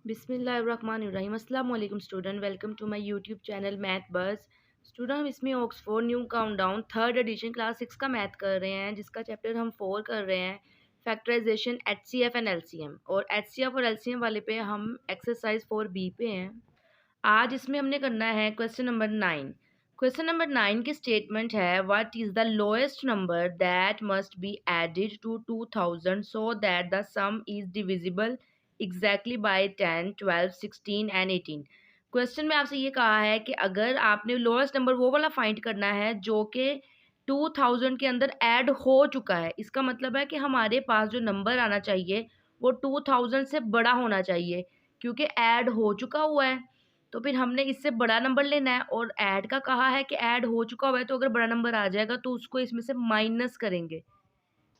बिस्मिल्लाहिर्रहमानिर्रहीम। अस्सलाम वालेकुम student, welcome to my YouTube channel math bus. Student, हम इसमें Oxford new countdown third edition class 6 का मैथ कर रहे हैं, जिसका चैप्टर हम 4 कर रहे हैं, फैक्टराइजेशन एचसीएफ एंड एलसीएम। और एचसीएफ और एलसीएम वाले पे हम एक्सरसाइज 4B पे हैं। आज इसमें हमने करना है क्वेश्चन नंबर 9। क्वेश्चन नंबर 9 की स्टेटमेंट है, what is the lowest number that must be added to 2000 so that the sum is divisible exactly by 10, 12, 16 and 18। Question में आपसे ये कहा है कि अगर आपने लोएस्ट नंबर वो वाला फाइंड करना है जो कि 2000 के अंदर ऐड हो चुका है। इसका मतलब है कि हमारे पास जो नंबर आना चाहिए वो 2000 से बड़ा होना चाहिए, क्योंकि ऐड हो चुका हुआ है। तो फिर हमने इससे बड़ा नंबर लेना है, और ऐड का कहा है कि ऐड हो चुका हुआ है, तो अगर बड़ा नंबर आ जाएगा तो उसको इसमें से माइनस करेंगे।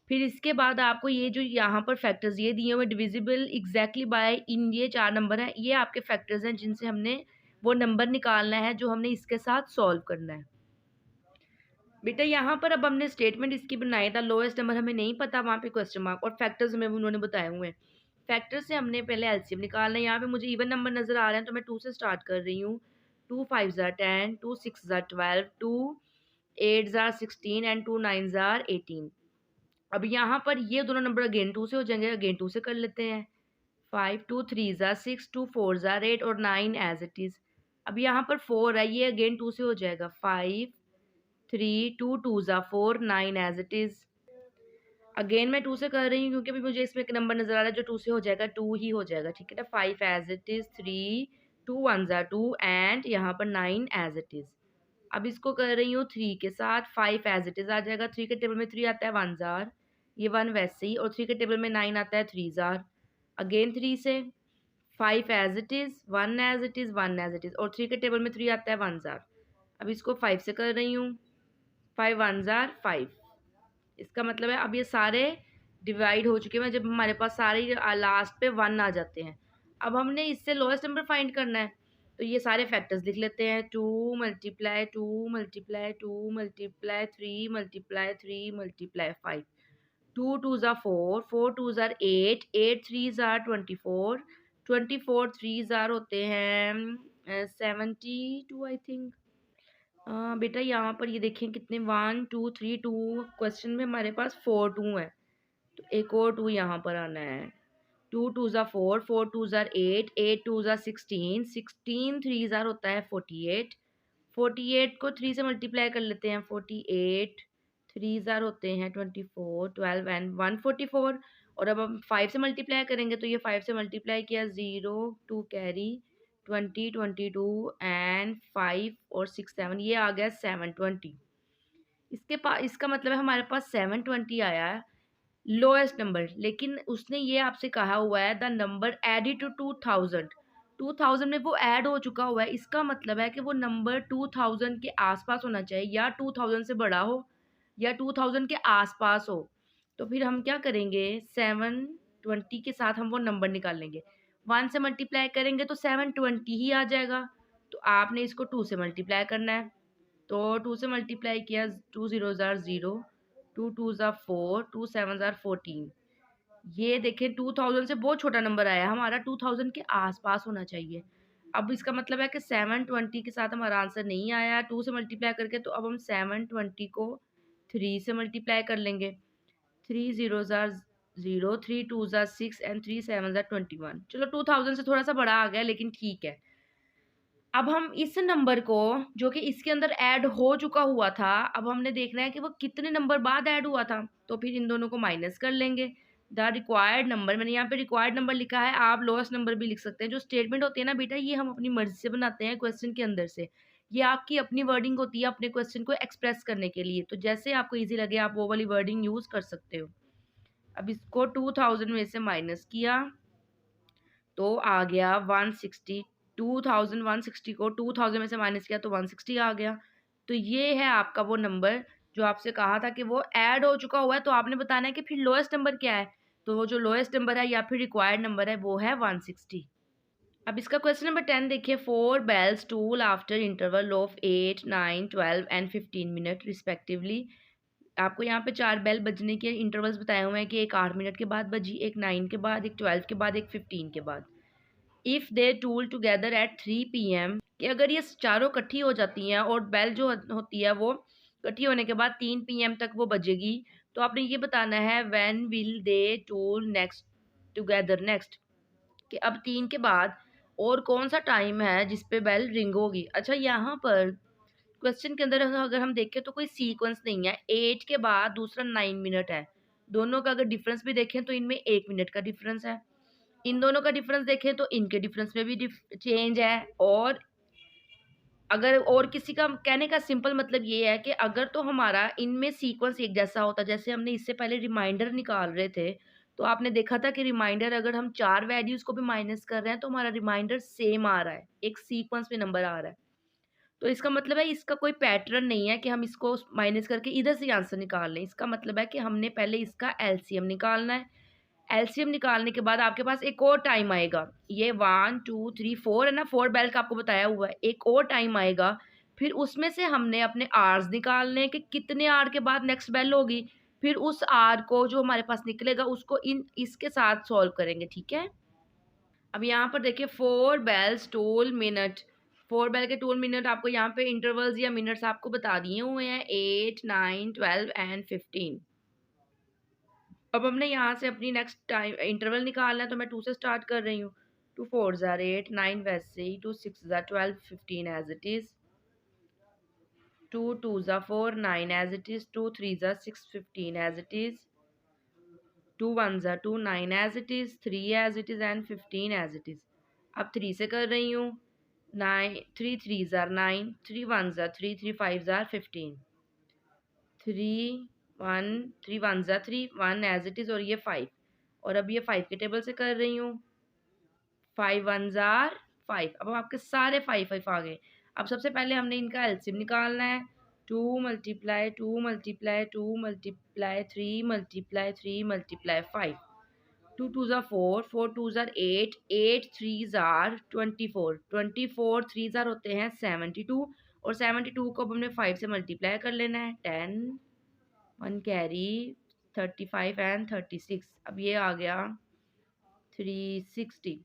फिर इसके बाद आपको ये जो यहाँ पर फैक्टर्स ये दिए हुए डिविजिबल एग्जैक्टली बाय इन, ये 4 नंबर हैं, ये आपके फैक्टर्स हैं जिनसे हमने वो नंबर निकालना है जो हमने इसके साथ सॉल्व करना है। बेटा यहाँ पर अब हमने स्टेटमेंट इसकी बनाई था, लोएस्ट नंबर हमें नहीं पता, वहाँ पे क्वेश्चन मार्क, और फैक्टर्स हमें उन्होंने बताए हुए हैं। फैक्टर से हमने पहले एलसीएम निकालना है। यहाँ पे मुझे इवन नंबर नजर आ रहे हैं, तो मैं 2 से स्टार्ट कर रही हूँ। 2 5 ज़ार 10, 2 6 ज़ार 12, 2 8 ज़ार 16 एंड 2 9 ज़ार 18। अब यहाँ पर ये दोनों नंबर अगेन 2 से हो जाएंगे, अगेन 2 से कर लेते हैं। 5 2 3 ज़ार 6, 2 4 ज़ार 8 और 9 एज इट इज़। अब यहाँ पर 4 है, ये अगेन 2 से हो जाएगा। 5 3 2 2 ज़ार 4, 9 एज इट इज़। अगेन मैं 2 से कर रही हूँ क्योंकि अभी मुझे इसमें एक नंबर नजर आ रहा है जो 2 से हो जाएगा, 2 ही हो जाएगा, ठीक है ना। 5 एज इट इज, 3 2 1 ज़ार 2 एंड यहाँ पर 9 एज इट इज। अब इसको कर रही हूँ 3 के साथ। 5 एज इट इज आ जाएगा, 3 के टेबल में 3 आता है 1 ज़ार, ये 1 वैसे ही, और 3 के टेबल में 9 आता है 3 ज़ार। अगेन 3 से 5 as it is, 1 as it is, 1 as it is, और 3 के टेबल में 3 आता है 1 ज़ार। अब इसको 5 से कर रही हूँ। 5 1 ज़ार 5। इसका मतलब है अब ये सारे डिवाइड हो चुके हैं, जब हमारे पास सारे लास्ट पे 1 आ जाते हैं। अब हमने इससे लोएस्ट नंबर फाइंड करना है, तो ये सारे फैक्टर्स लिख लेते हैं। 2 multiply 2 multiply 2 multiply 3 multiply 3 multiply 5। 2 2 ज़ार 4, 4 2 ज़ार 8, 8 3 ज़ार 24, 24 3 ज़ार होते हैं 72 आई थिंक। बेटा यहाँ पर ये देखें कितने 1 2 3 2, क्वेश्चन में हमारे पास 4 2 है, तो एक और 2 यहाँ पर आना है। 2 2 ज़ार 4, 4 2 ज़ार 8, 8 2 ज़ार 16, 16 3 ज़ार होता है 48, 48 को 3 से मल्टीप्लाई कर लेते हैं। 48 3 ज़ार होते हैं 24, 12 एंड 144। और अब हम 5 से मल्टीप्लाई करेंगे, तो ये 5 से मल्टीप्लाई किया 0 2 कैरी 20 22 एंड 5 और 6 7, ये आ गया 720। इसके पास इसका मतलब है हमारे पास 720 आया है लोएस्ट नंबर। लेकिन उसने ये आपसे कहा हुआ है द नंबर एडिड टू 2000, 2000 में वो ऐड हो चुका हुआ है। इसका मतलब है कि वो नंबर 2000 के आसपास होना चाहिए, या 2000 से बड़ा हो या 2000 के आसपास हो। तो फिर हम क्या करेंगे, 720 के साथ हम वो नंबर निकालेंगे। 1 से मल्टीप्लाई करेंगे तो 720 ही आ जाएगा। तो आपने इसको 2 से मल्टीप्लाई करना है, तो 2 से मल्टीप्लाई किया, 2 0 ज़ार 0, 2 2 ज़ार 4, 2 7 ज़ार 14। ये देखें 2000 से बहुत छोटा नंबर आया, हमारा 2000 के आसपास होना चाहिए। अब इसका मतलब है कि 720 के साथ हमारा आंसर नहीं आया 2 से मल्टीप्लाई करके, तो अब हम 720 को 3 से मल्टीप्लाई कर लेंगे। 3 0 ज़ार 0, 3 2 ज़ार 6 एंड 3 7 ज़ार 21। चलो 2000 से थोड़ा सा बड़ा आ गया, लेकिन ठीक है। अब हम इस नंबर को जो कि इसके अंदर ऐड हो चुका हुआ था, अब हमने देखना है कि वो कितने नंबर बाद ऐड हुआ था, तो फिर इन दोनों को माइनस कर लेंगे। द रिक्वायर्ड नंबर, मैंने यहाँ पे रिक्वायर्ड नंबर लिखा है, आप लोएस्ट नंबर भी लिख सकते हैं। जो स्टेटमेंट होती है ना बेटा, ये हम अपनी मर्जी से बनाते हैं क्वेश्चन के अंदर से। ये आपकी अपनी वर्डिंग होती है अपने क्वेश्चन को एक्सप्रेस करने के लिए, तो जैसे आपको ईजी लगे आप वो वाली वर्डिंग यूज कर सकते हो। अब इसको 2000 में से माइनस किया तो आ गया 160। 2160 को 2000 में से माइनस किया तो 160 आ गया। तो ये है आपका वो नंबर जो आपसे कहा था कि वो ऐड हो चुका हुआ है, तो आपने बताना है कि फिर लोएस्ट नंबर क्या है। तो वो जो लोएस्ट नंबर है या फिर रिक्वायर्ड नंबर है वो है 160। अब इसका क्वेश्चन नंबर 10 देखिए। 4 bells toll after interval of 8 9 12 and 15 minute respectively. आपको यहाँ पे 4 बेल बजने के इंटरवल्स बताए हुए हैं कि एक 8 मिनट के बाद बजी, एक 9 के बाद, एक 12 के बाद, एक 15 के बाद। If they tool together at 3 PM, कि अगर ये चारों इकट्ठी हो जाती हैं और बेल जो होती है वो इकट्ठी होने के बाद 3 PM तक वो बजेगी, तो आपने ये बताना है when will they tool next together next, कि अब 3 के बाद और कौन-सा टाइम है जिस पे बेल रिंग होगी। अच्छा, यहाँ पर क्वेश्चन के अंदर अगर हम देखें तो कोई सीक्वेंस नहीं है। 8 के बाद दूसरा 9 मिनट है। दोनों का अगर डिफरेंस भी देखें तो इनमें 1 मिनट का डिफरेंस है। इन दोनों का डिफरेंस देखें तो इनके डिफरेंस में भी चेंज है। और अगर और किसी का कहने का सिंपल मतलब ये है कि अगर तो हमारा इनमें सीक्वेंस एक जैसा होता, जैसे हमने इससे पहले रिमाइंडर निकाल रहे थे, तो आपने देखा था कि रिमाइंडर अगर हम 4 वैल्यूज़ को भी माइनस कर रहे हैं तो हमारा रिमाइंडर सेम आ रहा है, एक सीक्वेंस में नंबर आ रहा है। तो इसका मतलब है इसका कोई पैटर्न नहीं है कि हम इसको माइनस करके इधर से आंसर निकाल लें। इसका मतलब है कि हमने पहले इसका एलसीएम निकालना है। एलसीएम निकालने के बाद आपके पास एक और टाइम आएगा। ये 1 2 3 4 है ना, 4 बेल का आपको बताया हुआ है। एक और टाइम आएगा, फिर उसमें से हमने अपने आवर्स निकालने हैं कि कितने आवर के बाद नेक्स्ट बेल होगी। फिर उस आवर को जो हमारे पास निकलेगा उसको इसके साथ सॉल्व करेंगे, ठीक है। अब यहाँ पर देखिए 4 बेल्स टोल मिनट, 4 बेल के टोल मिनट आपको यहाँ पे इंटरवल्स या मिनट्स आपको बता दिए हुए हैं 8 9 12 एंड 15। अब हमने यहाँ से अपनी नेक्स्ट टाइम इंटरवल निकालना है, तो मैं 2 से स्टार्ट कर रही हूँ। 2 4 ज़ार 8 9 वैसे ही, 2 6 ज़ार 12 15 एज इट इज़, 2 2 ज़ार 4 9 एज इट इज़, 2 3 ज़ार 6 15 एज इट इज़, 2 1 ज़ार 2 9 as it is, 3 as it is and 15 as it is. अब 3 से कर रही हूँ। 9 3 3 ज़ार 9, 3 1 ज़ार 3, 3 5 ज़ार 15, 3 1 3 1 ज़ार 3, 1 एज इट इज़ और ये 5। और अब ये 5 के टेबल से कर रही हूँ। 5 1 ज़ार 5। अब आपके सारे 5 5 आ गए। अब सबसे पहले हमने इनका एलसीएम निकालना है। 2 multiply 2 multiply 2 multiply 3 multiply 3 multiply 5। 2 2 ज़ार 4, 4 2 ज़ार 8, 8 3 ज़ार 24, 24 3 ज़ार होते हैं 72, और 72 को अब हमने 5 से मल्टीप्लाई कर लेना है। 10 1 कैरी 35 एंड 36। अब ये आ गया 360।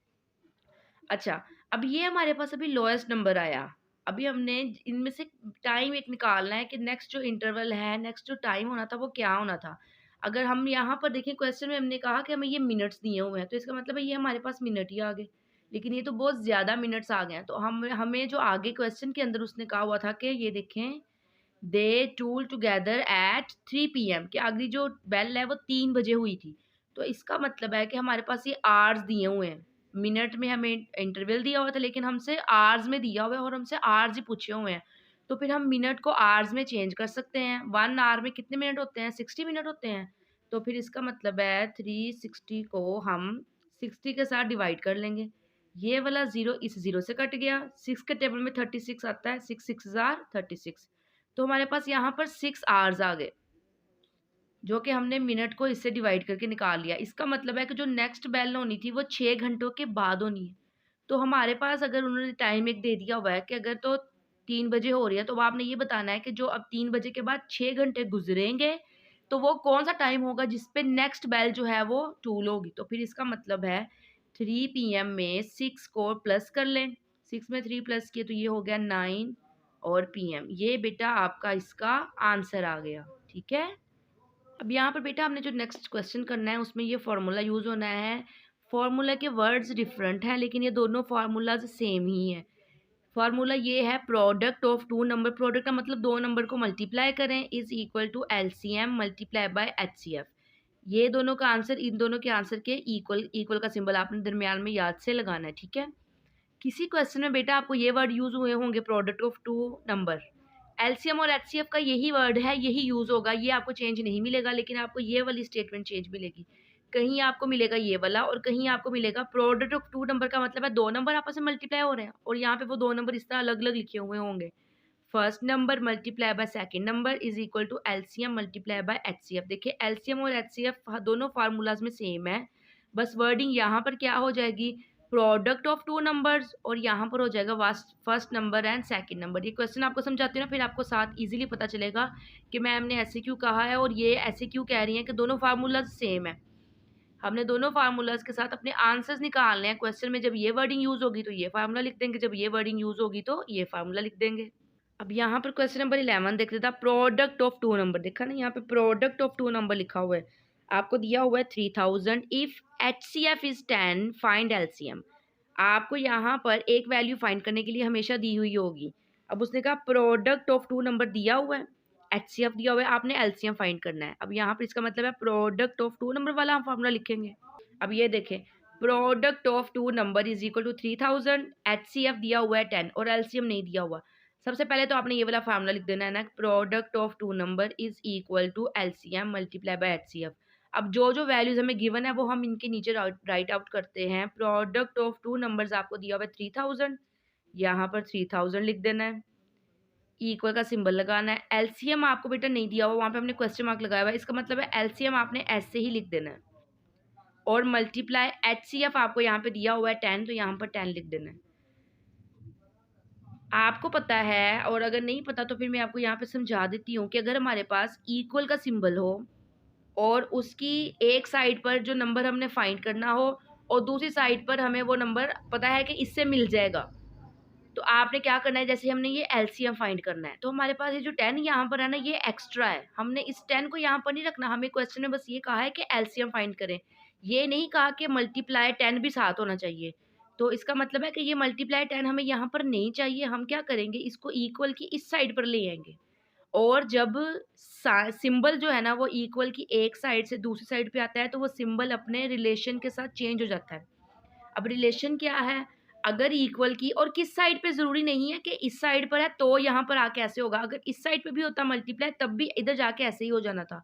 अच्छा, अब ये हमारे पास अभी लोएस्ट नंबर आया। अभी हमने इनमें से टाइम एक निकालना है कि नेक्स्ट जो इंटरवल है, नेक्स्ट जो टाइम होना था वो क्या होना था। अगर हम यहाँ पर देखें क्वेश्चन में हमने कहा कि हमें ये मिनट्स दिए हुए हैं, तो इसका मतलब है ये हमारे पास मिनट ही आ गए। लेकिन ये तो बहुत ज़्यादा मिनट्स आ गए हैं, तो हमें जो आगे क्वेश्चन के अंदर उसने कहा हुआ था कि ये देखें, दे टूल टुगेदर एट 3 PM, कि अगली जो बेल है वो 3 बजे हुई थी। तो इसका मतलब है कि हमारे पास ये आवर्स दिए हुए हैं। मिनट में हमें इंटरवल दिया हुआ था, लेकिन हमसे आवर्स में दिया हुआ है और हमसे आवर्स ही पूछे हुए हैं। तो फिर हम मिनट को आवर्स में चेंज कर सकते हैं। 1 आवर में कितने मिनट होते हैं? 60 मिनट होते हैं। तो फिर इसका मतलब है 360 को हम 60 के साथ डिवाइड कर लेंगे। ये वाला 0 इस 0 से कट गया। 6 के टेबल में 36 आता है। 6 6 ज़ार 36। तो हमारे पास यहाँ पर 6 आवर्स आ गए, जो कि हमने मिनट को इससे डिवाइड करके निकाल लिया। इसका मतलब है कि जो नेक्स्ट बेल होनी थी वो 6 घंटों के बाद होनी है। तो हमारे पास अगर उन्होंने टाइम एक दे दिया हुआ है कि अगर तो 3 बजे हो रही है, तो आपने ये बताना है कि जो अब 3 बजे के बाद 6 घंटे गुजरेंगे, तो वो कौन सा टाइम होगा जिस पे नेक्स्ट बेल जो है वो टूल होगी। तो फिर इसका मतलब है 3 PM में 6 को प्लस कर लें। 6 में 3 प्लस किए तो ये हो गया 9 और PM। ये बेटा आपका इसका आंसर आ गया, ठीक है। अब यहाँ पर बेटा हमने जो नेक्स्ट क्वेश्चन करना है उसमें ये फार्मूला यूज़ होना है। फार्मूला के वर्ड्स डिफरेंट हैं, लेकिन ये दोनों फार्मूलाज सेम ही हैं। फार्मूला ये है product of two number. Product का मतलब दो नंबर को मल्टीप्लाई करें, is equal to LCM multiply by HCF. ये दोनों का आंसर, इन दोनों के आंसर के इक्वल, इक्वल का सिंबल आपने दरमियान में याद से लगाना है, ठीक है। किसी क्वेश्चन में बेटा आपको ये वर्ड यूज़ हुए होंगे, product of two number. LCM और एचसीएफ का यही वर्ड है, यही यूज़ होगा। ये आपको चेंज नहीं मिलेगा, लेकिन आपको ये वाली स्टेटमेंट चेंज मिलेगी। कहीं आपको मिलेगा ये वाला और कहीं आपको मिलेगा प्रोडक्ट ऑफ टू नंबर, का मतलब है दो नंबर आपस में मल्टीप्लाई हो रहे हैं और यहाँ पे वो दो नंबर इस तरह अलग अलग लिखे हुए होंगे। First number multiply by second number is equal to LCM multiply by HCF. देखिए एलसीएम और एचसीएफ दोनों फार्मूलाज में सेम है, बस वर्डिंग यहाँ पर क्या हो जाएगी, प्रोडक्ट ऑफ टू नंबर्स, और यहाँ पर हो जाएगा first number and second number. ये क्वेश्चन आपको समझाती हूँ ना, फिर आपको साथ इजीली पता चलेगा कि मैम ने ऐसे क्यों कहा है और ये ऐसे क्यों कह रही हैं कि दोनों फार्मूलाज सेम है। हमने दोनों फार्मूलाज के साथ अपने आंसर्स निकालने हैं। क्वेश्चन में जब ये वर्डिंग यूज होगी तो ये फार्मूला लिख देंगे, जब ये वर्डिंग यूज होगी तो ये फार्मूला लिख देंगे। अब यहाँ पर क्वेश्चन नंबर 11 देख लेते हैं। प्रोडक्ट ऑफ टू नंबर, देखा ना यहाँ पे प्रोडक्ट ऑफ टू नंबर लिखा हुआ है, आपको दिया हुआ है 3000। If HCF is 10 find LCM। आपको यहाँ पर एक वैल्यू फाइंड करने के लिए हमेशा दी हुई होगी। अब उसने कहा प्रोडक्ट ऑफ टू नंबर दिया हुआ है, HCF दिया हुआ है, आपने LCM फाइंड करना है। अब यहाँ पर इसका मतलब है प्रोडक्ट ऑफ टू नंबर वाला हम फॉर्मूला लिखेंगे। अब ये देखें, product of two number is equal to 3000, HCF दिया हुआ है 10 और LCM नहीं दिया हुआ। सबसे पहले तो आपने ये वाला फार्मूला लिख देना है ना, product of two number is equal to LCM multiply by HCF। अब जो जो वैल्यूज हमें गिवन है वो हम इनके नीचे राइट आउट करते हैं। प्रोडक्ट ऑफ टू नंबर्स आपको दिया हुआ है 3000, यहाँ पर 3000 लिख देना है, इक्वल का सिंबल लगाना है। LCM आपको बेटा नहीं दिया हुआ, वहाँ पे हमने क्वेश्चन मार्क लगाया हुआ है, इसका मतलब है LCM आपने ऐसे ही लिख देना है। और मल्टीप्लाई HCF आपको यहाँ पे दिया हुआ है 10, तो यहाँ पर 10 लिख देना है। आपको पता है, और अगर नहीं पता तो फिर मैं आपको यहाँ पे समझा देती हूँ कि अगर हमारे पास इक्वल का सिंबल हो और उसकी एक साइड पर जो नंबर हमने फाइंड करना हो और दूसरी साइड पर हमें वो नंबर पता है कि इससे मिल जाएगा, तो आपने क्या करना है, जैसे हमने ये LCM फाइंड करना है, तो हमारे पास ये जो 10 यहाँ पर है ना, ये एक्स्ट्रा है, हमने इस 10 को यहाँ पर नहीं रखना। हमें क्वेश्चन में बस ये कहा है कि LCM फाइंड करें, ये नहीं कहा कि मल्टीप्लाई 10 भी साथ होना चाहिए। तो इसका मतलब है कि ये मल्टीप्लाई 10 हमें यहाँ पर नहीं चाहिए। हम क्या करेंगे, इसको इक्वल की इस साइड पर ले आएंगे, और जब सिंबल जो है ना वो इक्वल की एक साइड से दूसरी साइड पे आता है तो वो सिंबल अपने रिलेशन के साथ चेंज हो जाता है। अब रिलेशन क्या है, अगर इक्वल की और किस साइड पे जरूरी नहीं है कि इस साइड पर है तो यहाँ पर आके ऐसे होगा, अगर इस साइड पे भी होता मल्टीप्लाई तब भी इधर जाके ऐसे ही हो जाना था।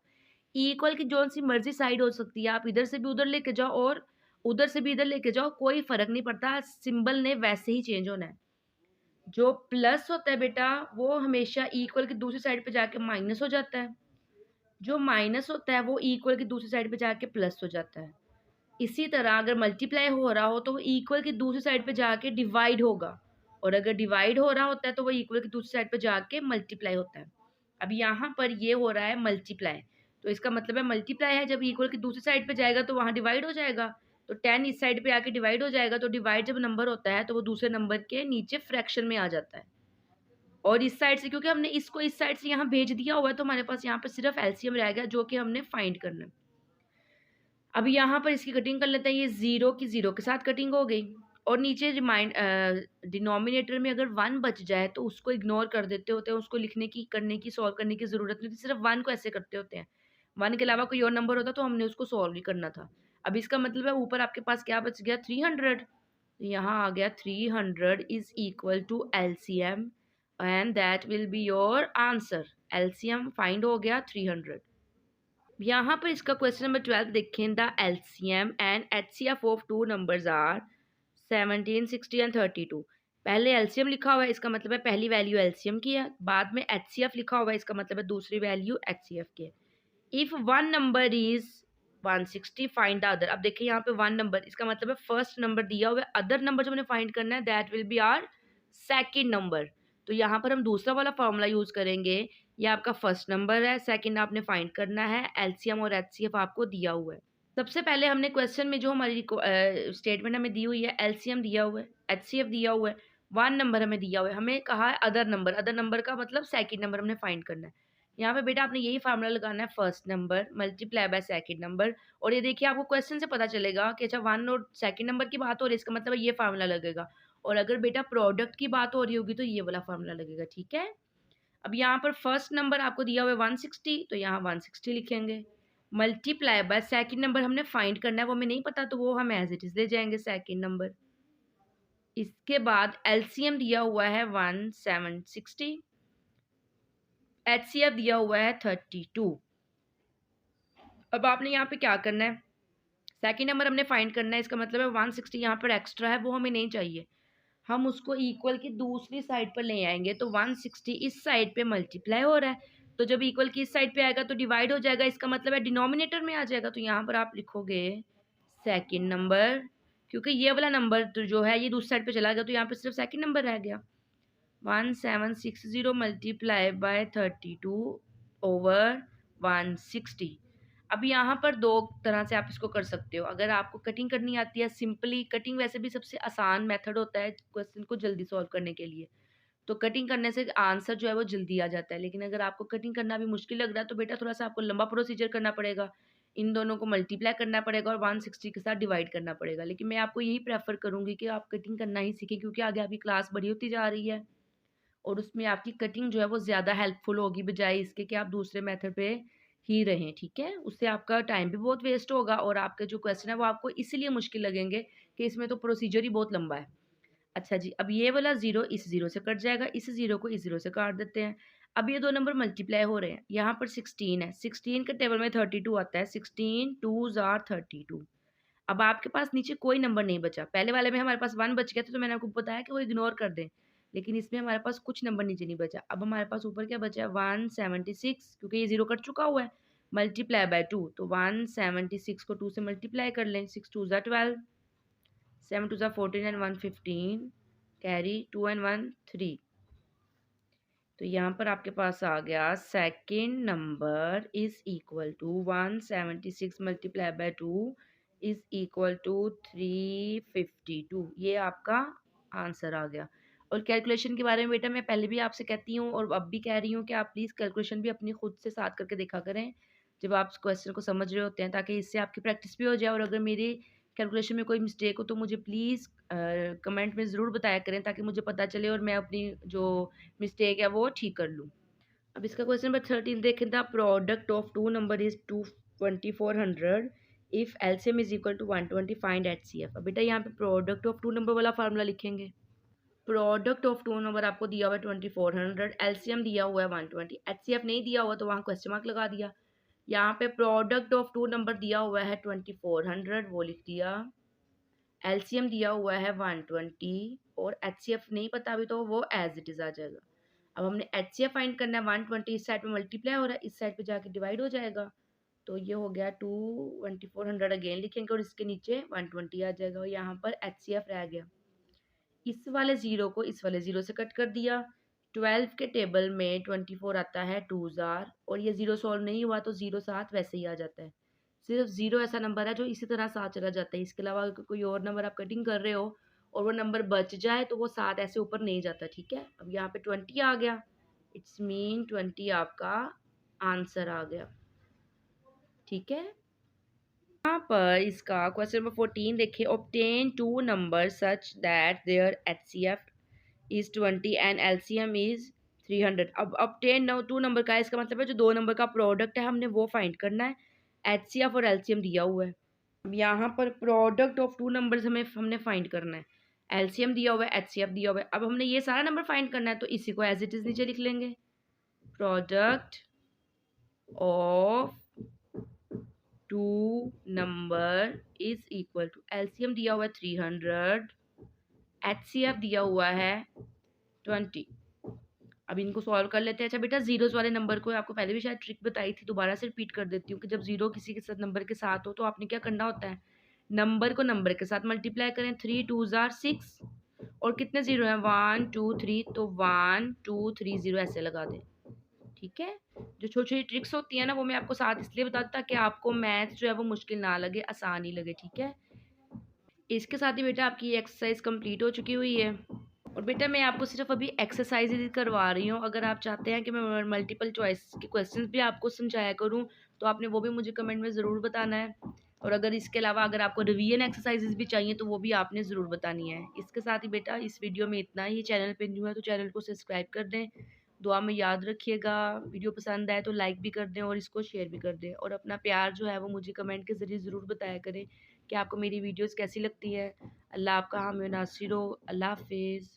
इक्वल की जो सी मर्जी साइड हो सकती है, आप इधर से भी उधर लेके जाओ और उधर से भी इधर लेके जाओ, कोई फर्क नहीं पड़ता, सिंबल ने वैसे ही चेंज होना है। जो प्लस होता है बेटा वो हमेशा इक्वल की दूसरी साइड पे जाके माइनस हो जाता है, जो माइनस होता है वो इक्वल की दूसरी साइड पे जाके प्लस हो जाता है। इसी तरह अगर मल्टीप्लाई हो रहा हो तो वो इक्वल की दूसरी साइड पे जाके डिवाइड होगा, और अगर डिवाइड हो रहा होता है तो वो इक्वल की दूसरी साइड पे जाके मल्टीप्लाई होता है। अब यहाँ पर ये हो रहा है मल्टीप्लाई, तो इसका मतलब है मल्टीप्लाई है, जब इक्वल की दूसरी साइड पे जाएगा तो वहाँ डिवाइड हो जाएगा, तो 10 इस साइड पे आके डिवाइड हो जाएगा, तो डिवाइड जब नंबर होता है तो वो दूसरे नंबर के नीचे फ्रैक्शन में आ जाता है। और इस साइड से क्योंकि हमने इसको इस साइड से यहाँ भेज दिया हुआ है तो हमारे पास यहाँ पर सिर्फ LCM रह गया जो कि हमने फाइंड करना है। अब यहाँ पर इसकी कटिंग कर लेते हैं, ये 0 की 0 के साथ कटिंग हो गई, और नीचे डिनोमिनेटर में अगर 1 बच जाए तो उसको इग्नोर कर देते होते हैं, उसको लिखने की करने की सॉल्व करने की ज़रूरत नहीं होती, सिर्फ 1 को ऐसे करते होते हैं। 1 के अलावा कोई और नंबर होता तो हमने उसको सॉल्व ही करना था। अब इसका मतलब है ऊपर आपके पास क्या बच गया, 300, यहाँ आ गया 300 is equal to LCM and that will be your answer. LCM find हो गया 300। यहाँ पर इसका क्वेश्चन नंबर 12 देखें, the LCM and HCF of two numbers are 17, 60 and 32। पहले LCM लिखा हुआ है, इसका मतलब है पहली वैल्यू LCM की है, बाद में HCF लिखा हुआ है, इसका मतलब है दूसरी वैल्यू HCF की है। If one number is 160 find the other. अब देखिए यहाँ पे 1 नंबर, इसका मतलब है फर्स्ट नंबर दिया हुआ है, अदर नंबर जो हमने फाइंड करना है that will be our second number. तो यहाँ पर हम दूसरा वाला फॉर्मूला यूज करेंगे, ये आपका फर्स्ट नंबर है, सेकंड आपने फाइंड करना है, LCM और HCF आपको दिया हुआ है। सबसे पहले हमने क्वेश्चन में जो हमारी स्टेटमेंट हमें दी हुई है, LCM दिया हुआ है, HCF दिया हुआ है, 1 नंबर हमें दिया हुआ है, हमें कहा है अदर नंबर, अदर नंबर का मतलब सेकंड नंबर हमने फाइंड करना है। यहाँ पे बेटा आपने यही फार्मूला लगाना है, first number multiply by second number, और ये देखिए आपको क्वेश्चन से पता चलेगा कि अच्छा 1 और सेकंड नंबर की बात हो रही है, इसका मतलब ये फार्मूला लगेगा, और अगर बेटा प्रोडक्ट की बात हो रही होगी तो ये वाला फार्मूला लगेगा, ठीक है। अब यहाँ पर फर्स्ट नंबर आपको दिया हुआ है 160, तो यहाँ 160 लिखेंगे, मल्टीप्लाई बाय सेकंड नंबर हमने फाइंड करना है, वो हमें नहीं पता तो वो हम एज इट इज ले जाएंगे सेकंड नंबर। इसके बाद LCM दिया हुआ है 1760, HCF दिया हुआ है 32। अब आपने यहाँ पे क्या करना है, सेकंड नंबर हमने फाइंड करना है, इसका मतलब है 160 यहाँ पर एक्स्ट्रा है वो हमें नहीं चाहिए, हम उसको इक्वल की दूसरी साइड पर ले आएंगे, तो 160 इस साइड पे मल्टीप्लाई हो रहा है, तो जब इक्वल की इस साइड पे आएगा तो डिवाइड हो जाएगा, इसका मतलब है डिनोमिनेटर में आ जाएगा, तो यहाँ पर आप लिखोगे सेकंड नंबर, क्योंकि ये वाला नंबर तो जो है ये दूसरी साइड पे चला गया तो यहाँ पे सिर्फ सेकंड नंबर रह गया। 1760 मल्टीप्लाई बाय 32 ओवर 160। अब यहाँ पर 2 तरह से आप इसको कर सकते हो। अगर आपको कटिंग करनी आती है सिंपली, कटिंग वैसे भी सबसे आसान मेथड होता है क्वेश्चन को जल्दी सॉल्व करने के लिए। तो कटिंग करने से आंसर जो है वो जल्दी आ जाता है। लेकिन अगर आपको कटिंग करना भी मुश्किल लग रहा है तो बेटा थोड़ा-सा आपको लंबा प्रोसीजर करना पड़ेगा। इन दोनों को मल्टीप्लाई करना पड़ेगा और 160 के साथ डिवाइड करना पड़ेगा। लेकिन मैं आपको यही प्रेफ़र करूँगी कि आप कटिंग करना ही सीखें, क्योंकि आगे आपकी क्लास बड़ी होती जा रही है और उसमें आपकी कटिंग जो है वो ज़्यादा हेल्पफुल होगी, बजाय इसके कि आप दूसरे मेथड पे ही रहें, ठीक है? उससे आपका टाइम भी बहुत वेस्ट होगा और आपके जो क्वेश्चन है वो आपको इसीलिए मुश्किल लगेंगे कि इसमें तो प्रोसीजर ही बहुत लंबा है। अच्छा जी, अब ये वाला 0 इस 0 से कट जाएगा, इस 0 को इस 0 से काट देते हैं। अब ये 2 नंबर मल्टीप्लाई हो रहे हैं, यहाँ पर 16 है, 16 के टेबल में 32 आता है, 16 2s आर 32। अब आपके पास नीचे कोई नंबर नहीं बचा। पहले वाले में हमारे पास 1 बच गया था, तो मैंने आपको बताया कि वो इग्नोर कर दें। लेकिन इसमें हमारे पास कुछ नंबर नीचे नहीं बचा। अब हमारे पास ऊपर क्या बचा है 176, क्योंकि ये 0 कट चुका हुआ है, मल्टीप्लाई बाय 2, तो 176 को 2 से मल्टीप्लाई कर लें, 6 2s are 12, 7 2s are 14 and 1 15, carry 2 and 1 3। तो यहाँ पर आपके पास आ गया second number is equal to 176 multiply by 2 is equal to 352। ये आपका आंसर आ गया। और कैलकुलेशन के बारे में बेटा मैं पहले भी आपसे कहती हूँ और अब भी कह रही हूँ कि आप प्लीज़ कैलकुलेशन भी अपनी खुद से साथ करके देखा करें जब आप क्वेश्चन को समझ रहे होते हैं, ताकि इससे आपकी प्रैक्टिस भी हो जाए। और अगर मेरी कैलकुलेशन में कोई मिस्टेक हो तो मुझे प्लीज़ कमेंट में ज़रूर बताया करें, ताकि मुझे पता चले और मैं अपनी जो मिस्टेक है वो ठीक कर लूँ। अब इसका क्वेश्चन नंबर 13 देखें, the product of two number is 2400 if LCM is equal to 120 find HCF. अब बेटा यहाँ पे प्रोडक्ट ऑफ टू नंबर वाला फार्मूला लिखेंगे। प्रोडक्ट ऑफ टू नंबर आपको दिया हुआ है 2400, एलसीएम दिया हुआ है 120, एचसीएफ नहीं दिया हुआ तो वहाँ क्वेश्चन मार्क लगा दिया। यहाँ पे प्रोडक्ट ऑफ टू नंबर दिया हुआ है 2400, वो लिख दिया। एलसीएम दिया हुआ है 120 और एचसीएफ नहीं पता अभी, तो वो एज इट इज़ आ जाएगा। अब हमने एचसीएफ फाइंड करना है, 120 इस साइड पे मल्टीप्लाई हो रहा है, इस साइड पे जाके डिवाइड हो जाएगा। तो ये हो गया 2400 अगेन लिखेंगे और इसके नीचे 120 आ जाएगा और यहाँ पर एचसीएफ रह गया। इस वाले 0 को इस वाले 0 से कट कर दिया। 12 के टेबल में 24 आता है 2s आर, और ये 0 सॉल्व नहीं हुआ तो 0 साथ वैसे ही आ जाता है। सिर्फ 0 ऐसा नंबर है जो इसी तरह साथ चला जाता है। इसके अलावा अगर कोई और नंबर आप कटिंग कर रहे हो और वो नंबर बच जाए तो वो साथ ऐसे ऊपर नहीं जाता, ठीक है? अब यहाँ पे 20 आ गया, इट्स मीन 20 आपका आंसर आ गया, ठीक है? यहाँ पर इसका क्वेश्चन नंबर 14 देखिए, obtain two number such that their HCF is 20 and LCM is 300। अब ऑब्टेन टू नंबर का इसका मतलब है जो दो नंबर का प्रोडक्ट है हमने वो फाइंड करना है। एचसीएफ और एलसीएम दिया हुआ है। अब यहाँ पर प्रोडक्ट ऑफ टू नंबर्स हमने फाइंड करना है। एलसीएम दिया हुआ है, एचसीएफ दिया हुआ है। अब हमने ये सारा नंबर फाइंड करना है, तो इसी को एज इट इज नीचे लिख लेंगे। Product of two number is equal to, LCM दिया हुआ है 300, एचसीएफ दिया हुआ है 20। अब इनको सॉल्व कर लेते हैं। अच्छा बेटा, जीरोस वाले नंबर को आपको पहले भी शायद ट्रिक बताई थी, दोबारा से रिपीट कर देती हूँ कि जब जीरो किसी के साथ नंबर के साथ हो तो आपने क्या करना होता है, नंबर को नंबर के साथ मल्टीप्लाई करें। 3 2s आर 6 और कितने जीरो हैं 1 2 3, तो 1 2 3 0 ऐसे लगा दें, ठीक है? जो छोटी छोटी ट्रिक्स होती है ना वो मैं आपको साथ इसलिए बताती ताकि आपको मैथ जो है वो मुश्किल ना लगे, आसान ही लगे, ठीक है? इसके साथ ही बेटा आपकी एक्सरसाइज कंप्लीट हो चुकी हुई है। और बेटा मैं आपको सिर्फ अभी एक्सरसाइज ही करवा रही हूँ। अगर आप चाहते हैं कि मैं मल्टीपल चॉइस के क्वेश्चंस भी आपको समझाया करूँ तो आपने वो भी मुझे कमेंट में ज़रूर बताना है। और अगर इसके अलावा अगर आपको रिवीजन एक्सरसाइजेज भी चाहिए तो वो भी आपने ज़रूर बतानी है। इसके साथ ही बेटा इस वीडियो में इतना ही। चैनल पे न्यू है तो चैनल को सब्सक्राइब कर दें, दुआ में याद रखिएगा। वीडियो पसंद आए तो लाइक भी कर दें और इसको शेयर भी कर दें, और अपना प्यार जो है वो मुझे कमेंट के ज़रिए ज़रूर बताया करें कि आपको मेरी वीडियोज़ कैसी लगती है। अल्लाह आपका हामी नासिर हो। अल्लाह हाफिज़।